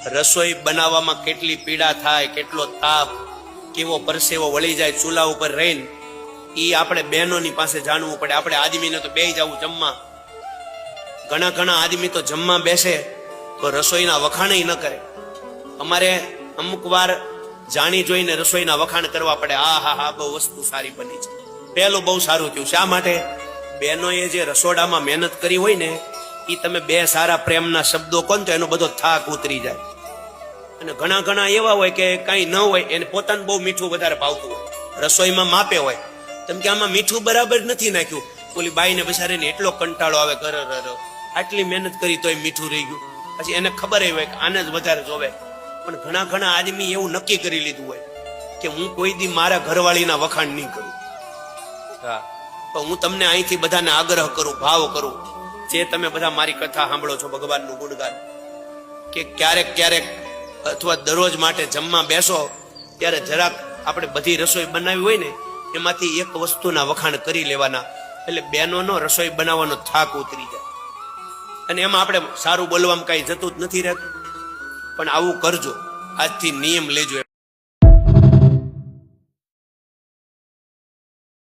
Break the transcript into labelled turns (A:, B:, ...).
A: રસોઈ બનાવવામાં કેટલી પીડા થાય, કેટલો તાપ, કેવો પરસેવો વળી જાય ચૂલા ઉપર રહીને, એ આપણે બહેનોની પાસે જાણવું પડે. આપણે આદમીને તો બેસી જવું જમવા. ઘણા આદમી તો જમવા બેસે તો રસોઈના વખાણ ન કરે. અમારે અમુક વાર જાણી જોઈને રસોઈના વખાણ કરવા પડે. હા બહુ વસ્તુ સારી બની છે, પહેલું બહુ સારું થયું. શા માટે? બહેનોએ જે રસોડામાં મહેનત કરી હોય ને, એ તમે બે સારા પ્રેમના શબ્દો કોણ તો એનો બધો થાક ઉતરી જાય. અને ઘણા એવા હોય કે કઈ ન હોય એને પોતાનું બહુ મીઠું વધારે ભાવતું હોય, રસોઈમાં માપે હોય, તેમ કે આમાં મીઠું બરાબર નથી નાખ્યું. ઓલી બાઈને બિચારીને એટલો કંટાળો આવે, આટલી મહેનત કરી તોય મીઠું રહી ગયું. પછી એને ખબર હોય કે આને જ વધારે જોવે. પણ ઘણા આદમી એવું નક્કી કરી લીધું હોય કે હું કોઈ દી મારા ઘરવાળીના વખાણ નહીં કરું. હા, તો હું તમને અહીંથી બધાને આગ્રહ કરું, ભાવ કરું, જે તમે બધા મારી કથા સાંભળો છો ભગવાનનું ગુણગાન, કે ક્યારેક અથવા દરરોજ માટે જમવા બેસો ત્યારે જરાક આપણે બધી રસોઈ બનાવી હોય ને એમાંથી એક વસ્તુના વખાણ કરી લેવાના, એટલે બહેનોનો રસોઈ બનાવવાનો થાક ઉતરી જાય. અને એમાં આપણે સારું બોલવામાં કઈ જતું જ નથી રહેતું. પણ આવું કરજો, આજથી નિયમ લેજો.